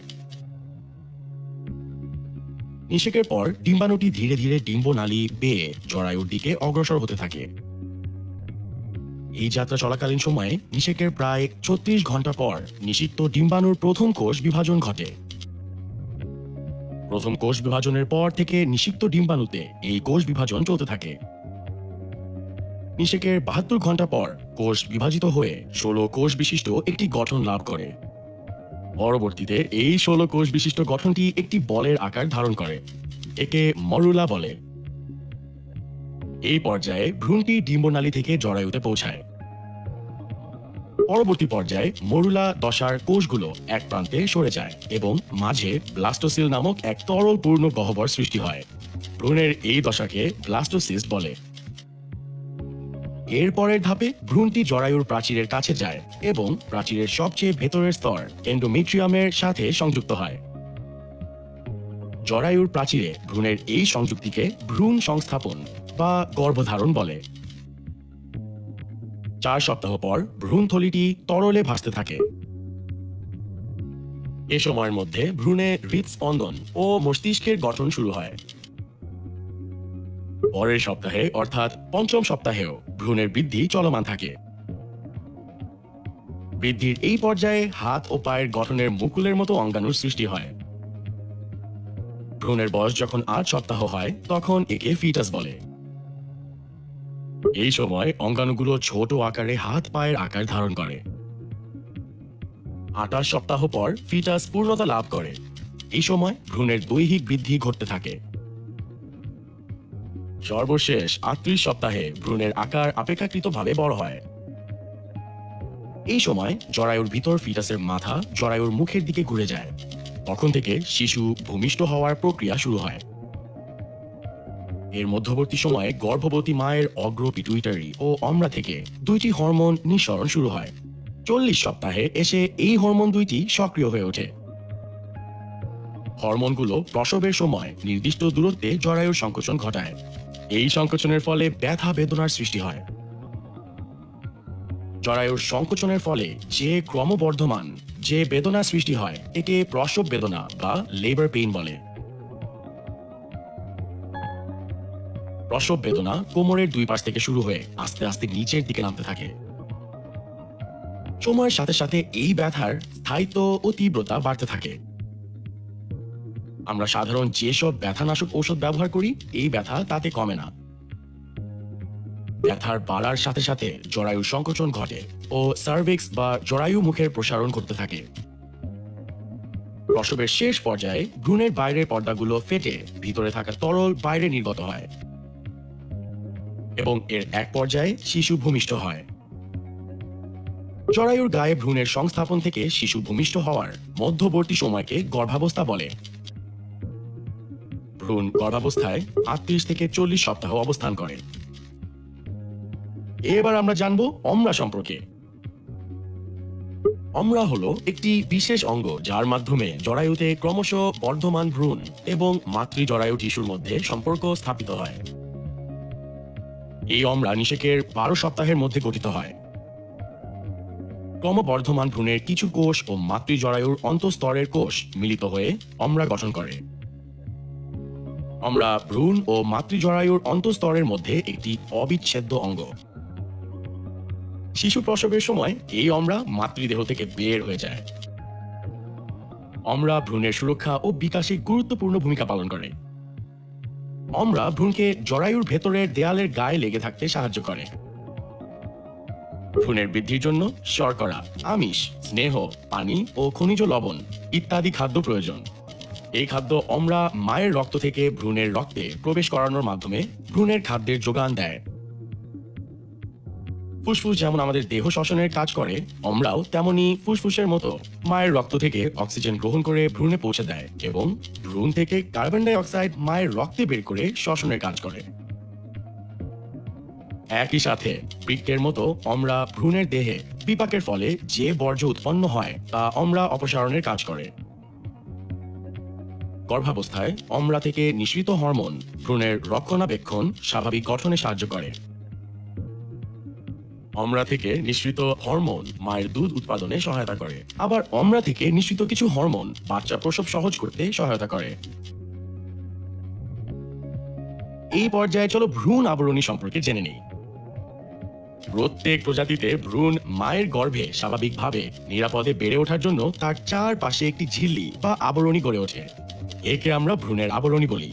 নিষেকের পর ডিম্বাণুটি ধীরে ধীরে ডিম্বনালী বেয়ে জরায়ুর দিকে অগ্রসর হতে থাকে। এই যাত্রা চলাকালীন সময়ে নিষেকের প্রায় ৩৬ ঘন্টা পর নিষিক্ত ডিম্বাণুর প্রথম কোষ বিভাজন ঘটে। প্রথম কোষ বিভাজনের পর থেকে নিষিক্ত ডিম্বাণুতে এই কোষ বিভাজন চলতে থাকে। নিষেকের ৭২ ঘন্টা পর কোষ বিভাজিত হয়ে ১৬ কোষ বিশিষ্ট একটি গঠন লাভ করে। পরবর্তীতে এই ১৬ কোষ বিশিষ্ট গঠনটি একটি বলের আকার ধারণ করে, একে মরুলা বলে। এই পর্যায়ে ভ্রূণটি ডিম্বনালী থেকে জরায়ুতে পৌঁছায়। পরবর্তী পর্যায়ে মরুলা দশার কোষগুলো এক প্রান্তে সরে যায় এবং মাঝে ব্লাস্টোসিল নামক এক তরল পূর্ণ গহ্বর সৃষ্টি হয়। ভ্রূণের এই দশাকে ব্লাস্টোসিস্ট বলে। এর পরের ধাপে ভ্রূণটি জরায়ুর প্রাচীরের কাছে যায় এবং প্রাচীরের সবচেয়ে ভেতরের স্তর এন্ডোমেট্রিয়ামের সাথে সংযুক্ত হয়। জরায়ুর প্রাচীরে ভ্রূণের এই সংযুক্তিকে ভ্রূণ সংস্থাপন বা গর্ভধারণ বলে। ৪ সপ্তাহ পর ভ্রূণথলিটি তরলে ভাসতে থাকে। এ সময়ের মধ্যে ভ্রূণে হৃদস্পন্দন ও মস্তিষ্কের গঠন শুরু হয়। পরের সপ্তাহে অর্থাৎ ৫ম সপ্তাহেও ভ্রূণের বৃদ্ধি চলমান থাকে। বৃদ্ধির এই পর্যায়ে হাত ও পায়ের গঠনের মুকুলের মতো অঙ্গাণুর সৃষ্টি হয়। ভ্রূণের বয়স যখন ৮ সপ্তাহ হয় তখন একে ফিটাস বলে। এই সময় অঙ্গাণুগুলো ছোট আকারে হাত পায়ের আকার ধারণ করে। ২৮ সপ্তাহ পর ফিটাস পূর্ণতা লাভ করে। এই সময় ভ্রূণের দৈহিক বৃদ্ধি ঘটতে থাকে। সর্বশেষ 38 সপ্তাহে ভ্রূণের আকার অপেক্ষাকৃতভাবে বড় হয়। এই সময় জরায়ুর ভিতর ফিটাসের মাথা জরায়ুর মুখের দিকে ঘুরে যায়। তখন থেকে শিশু ভূমিষ্ঠ হওয়ার প্রক্রিয়া শুরু হয়। এর মধ্যবর্তী সময়ে গর্ভবতী মায়ের অগ্র পিটুইটারি ও অমরা থেকে দুইটি হরমোন নিঃসরণ শুরু হয়। 40 সপ্তাহে এসে এই হরমোন দুইটি সক্রিয় হয়ে ওঠে। হরমোনগুলো প্রসবের সময় নির্দিষ্ট দূরত্বে জরায়ুর সংকোচন ঘটায়। এই সংকোচনের ফলে ব্যথা বেদনার সৃষ্টি হয়। জরায়ুর সংকোচনের ফলে যে ক্রমবর্ধমান যে বেদনা সৃষ্টি হয় একে প্রসব বেদনা বা লেবার পেইন বলে। প্রসব বেদনা কোমরের দুই পাশ থেকে শুরু হয়ে আস্তে আস্তে নিচের দিকে নামতে থাকে। সময়ের সাথে সাথে এই ব্যথার স্থায়িত্ব ও তীব্রতা বাড়তে থাকে। আমরা সাধারণ যেসব ব্যথানাশক ঔষধ ব্যবহার করি এই ব্যথা তাতে কমে না। ব্যথার বাড়ার সাথে সাথে জরায়ুর সংকোচন ঘটে ও সার্ভিক্স বা জরায়ু মুখের প্রসারণ করতে থাকে। প্রসবের শেষ পর্যায়ে ভ্রূণের বাইরের পর্দাগুলো ফেটে ভিতরে থাকা তরল বাইরে নির্গত হয় এবং এর এক পর্যায়ে শিশু ভূমিষ্ঠ হয়। জরায়ুর গায়ে ভ্রূণের সংস্থাপন থেকে শিশু ভূমিষ্ঠ হওয়ার মধ্যবর্তী সময়কে গর্ভাবস্থা বলে। ভ্রূণ গর্ভাবস্থায় 38 থেকে 40 সপ্তাহ অবস্থান করে। এবার আমরা জানবো অমরা সম্পর্কে। অমরা হলো একটি বিশেষ অঙ্গ যার মাধ্যমে জরায়ুতে ক্রমশ বর্ধমান ভ্রূণ এবং মাতৃ জরায়ু টিস্যুর মধ্যে সম্পর্ক স্থাপিত হয়। এই অমরা নিষেকের 12 সপ্তাহের মধ্যে গঠিত হয়। ক্রমবর্ধমান ভ্রূণের কিছু কোষ ও মাতৃ জরায়ুর অন্তঃস্তরের কোষ মিলিত হয়ে অমরা গঠন করে। অমরা ভ্রূণ ও মাতৃ জরায়ুর অন্তঃস্তরের মধ্যে একটি অবিচ্ছেদ্য অঙ্গ। শিশু প্রসবের সময় এই অমরা মাতৃদেহ থেকে বের হয়ে যায়। অমরা ভ্রূণের সুরক্ষা ও বিকাশে গুরুত্বপূর্ণ ভূমিকা পালন করে। অমরা ভ্রূণকে জরায়ুর ভেতরের দেয়ালের গায়ে লেগে থাকতে সাহায্য করে। ভ্রূণের বৃদ্ধির জন্য শর্করা, আমিষ, স্নেহ, পানি ও খনিজ লবণ ইত্যাদি খাদ্য প্রয়োজন। এই খাদ্য অমরা মায়ের রক্ত থেকে ভ্রূণের রক্তে প্রবেশ করানোর মাধ্যমে ভ্রূণের খাদ্যের যোগান দেয়। ফুসফুস যেমন আমাদের দেহ শ্বসনের কাজ করে, অমরাও তেমনি ফুসফুসের মতো মায়ের রক্ত থেকে অক্সিজেন গ্রহণ করে ভ্রূণে পৌঁছে দেয় এবং ভ্রূণ থেকে কার্বন ডাই অক্সাইড মায়ের রক্তে বের করে শ্বসনের কাজ করে। একই সাথে বৃক্কের মতো অমরা ভ্রূণের দেহে বিপাকের ফলে যে বর্জ্য উৎপন্ন হয় তা অমরা অপসারণের কাজ করে। গর্ভাবস্থায় অমরা থেকে নিঃসৃত হরমোন ভ্রূণের রক্ষণাবেক্ষণ স্বাভাবিক গঠনে সাহায্য করে। অমরা থেকে নিঃসৃত হরমোন মায়ের দুধ উৎপাদনে সহায়তা করে। আবার অমরা থেকে নিঃসৃত কিছু হরমোন বাচ্চা প্রসব সহজ করতে সহায়তা করে। এই পর্যায়ে চলো ভ্রূণ আবরণী সম্পর্কে জেনে নেই। প্রত্যেক প্রজাতিতে ভ্রূণ মায়ের গর্ভে স্বাভাবিকভাবে নিরাপদে বেড়ে ওঠার জন্য তার চারপাশে একটি ঝিল্লি বা আবরণী গড়ে ওঠে। একে আমরা ভ্রূণের আবরণী বলি।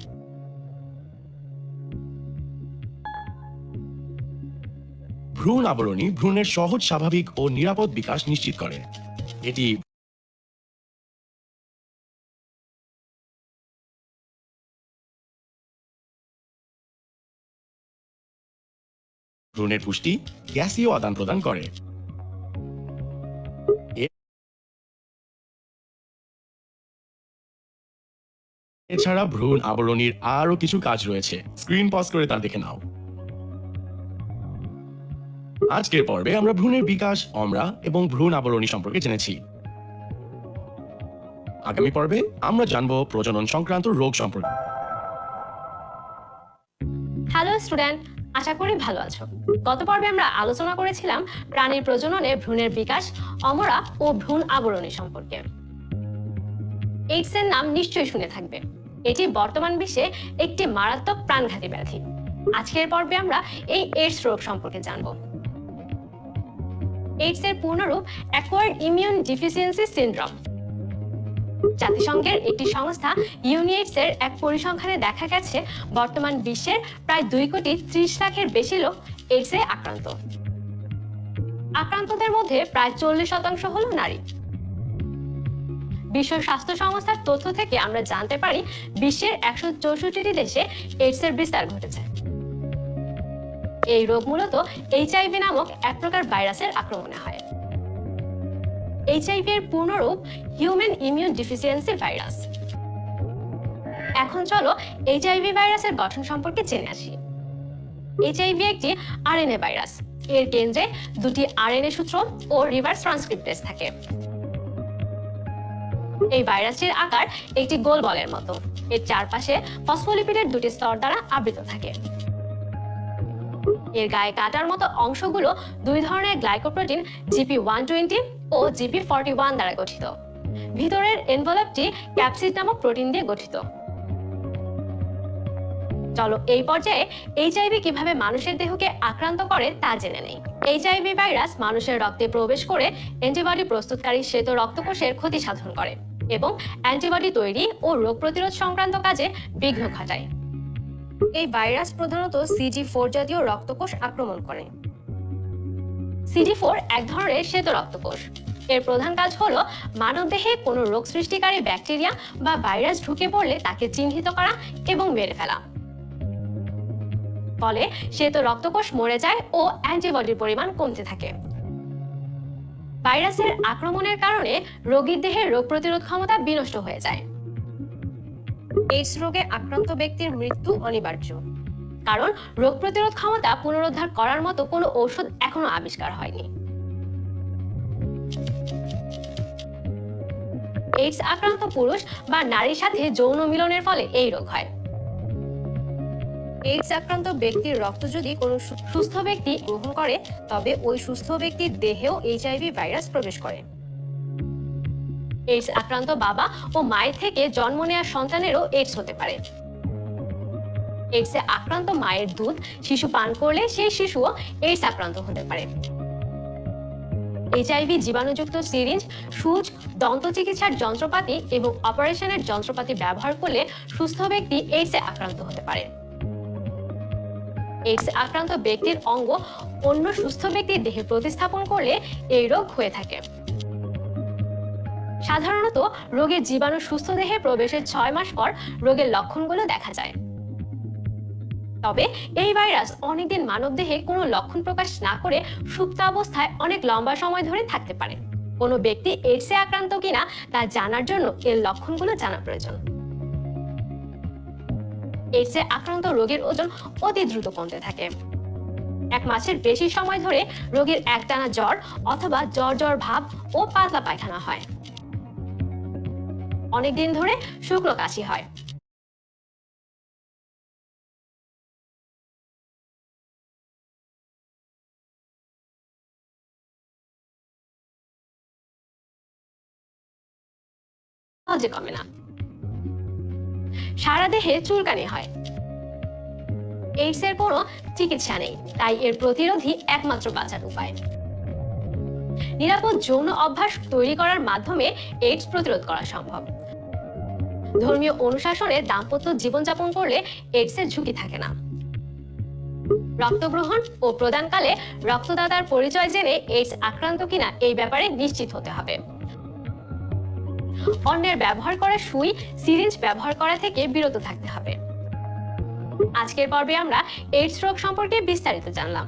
ভ্রূণ আবরণী ভ্রূণের সহজ স্বাভাবিক ও নিরাপদ বিকাশ নিশ্চিত করে। এটি ভ্রূণের পুষ্টি, গ্যাসীয় আদান প্রদান করে। এছাড়া ভ্রূণ আবরণীর আরো কিছু কাজ রয়েছে, স্ক্রিন পজ করে তা দেখে নাও। আজকের পর্বে আমরা ভ্রূণের বিকাশ, অমরা এবং ভ্রূণ আবরণী সম্পর্কে জেনেছি। আগামী পর্বে আমরা জানবো প্রজনন সংক্রান্ত রোগ সম্পর্কে। হ্যালো স্টুডেন্ট, আশা করি ভালো আছো। গত পর্বে আমরা আলোচনা করেছিলাম প্রাণীর প্রজননে ভ্রূণের বিকাশ, অমরা ও ভ্রূণ আবরণী সম্পর্কে। এইডস এর নাম নিশ্চয়ই শুনে থাকবে। এটি বর্তমান বিশ্বে একটি মারাত্মক প্রাণঘাতী ব্যাধি। আজকের পর্বে আমরা এই এইডস রোগ সম্পর্কে জানব। এইডস এর পূর্ণরূপ অ্যাকোয়ার্ড ইমিউন ডিফিসিয়েন্সি সিনড্রোম। জাতিসংঘের একটি সংস্থা ইউনিএইডস এর এক পরিসংখ্যানে দেখা গেছে বর্তমান বিশ্বের প্রায় 2,30,00,000-এর বেশি লোক এইডসে আক্রান্ত। আক্রান্তদের মধ্যে প্রায় 40% হলো নারী। বিশ্ব স্বাস্থ্য সংস্থার তথ্য থেকে আমরা জানতে পারি বিশ্বের 164টি দেশে এইডস এর বিস্তার ঘটেছে। এই রোগ মূলত এইচআইভি নামক এক প্রকার ভাইরাসের আক্রমণে হয়। এইচআইভি এর পূর্ণরূপ হিউম্যান ইমিউন ডিফিসিয়েন্সি ভাইরাস। এখন চলো এইচআইভি ভাইরাসের গঠন সম্পর্কে জেনে আসি। এইচআইভি একটি আরএনএ ভাইরাস। এর কেন্দ্রে দুটি আরএনএ সূত্র ও রিভার্স ট্রান্সক্রিপ্টেজ থাকে। এই ভাইরাসটির আকার একটি গোল বলের মতো। এর চারপাশে ফসফোলিপিডের দুটি স্তর দ্বারা আবৃত থাকে। এর গায়ে কাটার মতো অংশগুলো দুই ধরনের গ্লাইকোপ্রোটিন GP120 ও GP41 দ্বারা গঠিত। ভিতরের এনভেলপটি ক্যাপসিড নামক প্রোটিন দিয়ে গঠিত। চলো এই পর্যায়ে এইচআইভি কিভাবে মানুষের দেহকে আক্রান্ত করে তা জেনে নেই। এইচআইভি ভাইরাস মানুষের রক্তে প্রবেশ করে অ্যান্টিবডি প্রস্তুতকারী শ্বেত রক্তকোষের ক্ষতি সাধন করে এবং অ্যান্টিবডি তৈরি ও রোগ প্রতিরোধ সংক্রান্ত কাজে বিঘ্ন ঘটায়। এই ভাইরাস প্রধানত CD4 জাতীয় রক্তকোষ আক্রমণ করে। CD4 এক ধরনের শ্বেত রক্তকোষ। এর প্রধান কাজ হলো মানবদেহে কোনো রোগ সৃষ্টিকারী ব্যাকটেরিয়া বা ভাইরাস ঢুকে পড়লে তাকে চিহ্নিত করা এবং মেরে ফেলা। ফলে শ্বেত রক্তকোষ মরে যায় ও অ্যান্টিবডির পরিমাণ কমতে থাকে। ভাইরাসের আক্রমণের কারণে রোগীর দেহের রোগ প্রতিরোধ ক্ষমতা বিনষ্ট হয়ে যায়। এইডস রোগে আক্রান্ত ব্যক্তির মৃত্যু অনিবার্য, কারণ রোগ প্রতিরোধ ক্ষমতা পুনরুদ্ধার করার মতো কোনো ঔষধ এখনো আবিষ্কার হয়নি। এইডস আক্রান্ত পুরুষ বা নারীর সাথে যৌন মিলনের ফলে এই রোগ হয়। এইডস আক্রান্ত ব্যক্তির রক্ত যদি কোনো সুস্থ ব্যক্তি গ্রহণ করে তবে ওই সুস্থ ব্যক্তির দেহেও এইচআইভি ভাইরাস প্রবেশ করে। এইডস আক্রান্ত বাবা ও মায়ের থেকে জন্ম নেওয়া সন্তানেরও এইডস হতে পারে। এইডসে আক্রান্ত মায়ের দুধ শিশু পান করলে সেই শিশুও এইডস আক্রান্ত হতে পারে। এইচআইভি জীবাণুযুক্ত সিরিঞ্জ, সুচ, দন্ত চিকিৎসার যন্ত্রপাতি এবং অপারেশনের যন্ত্রপাতি ব্যবহার করলে সুস্থ ব্যক্তি এইডসে আক্রান্ত হতে পারে। এইডস আক্রান্ত ব্যক্তির অঙ্গ অন্য সুস্থ ব্যক্তির দেহে প্রতিস্থাপন করলে এই রোগ হয়ে থাকে। সাধারণত রোগের জীবাণু সুস্থ দেহে প্রবেশের 6 মাস পর রোগের লক্ষণগুলো দেখা যায়। তবে এই ভাইরাস অনেকদিন মানবদেহে কোনো লক্ষণ প্রকাশ না করে সুপ্ত অবস্থায় অনেক লম্বা সময় ধরে থাকতে পারে। কোনো ব্যক্তি এইডসে আক্রান্ত কিনা তা জানার জন্য এর লক্ষণগুলো জানা প্রয়োজন। এইডসে আক্রান্ত রোগীর ওজন অতি দ্রুত কমতে থাকে। 1 মাসের বেশি সময় ধরে রোগীর একটানা জ্বর অথবা জ্বর জ্বর ভাব ও পাতলা পায়খানা হয়। অনেকদিন ধরে শুকনো কাশি হয়। সহজে কমে না। সারা দেহে চুলকানি হয়। এইডস এর কোনো চিকিৎসা নেই, তাই এর প্রতিরোধই একমাত্র বাঁচার উপায়। নিরাপদ যৌন অভ্যাস তৈরি করার মাধ্যমে এইডস প্রতিরোধ করা সম্ভব। ধর্মীয় অনুশাসনে দাম্পত্য জীবনযাপন করলে এইডস এর ঝুঁকি থাকে না। রক্ত গ্রহণ ও প্রদানকালে রক্তদাতার পরিচয় জেনে এইডস আক্রান্ত কিনা এই ব্যাপারে নিশ্চিত হতে হবে। অন্যের ব্যবহার করা সুই, সিরিঞ্জ ব্যবহার করা থেকে বিরত থাকতে হবে। আজকের পর্বে আমরা এইডস রোগ সম্পর্কে বিস্তারিত জানলাম।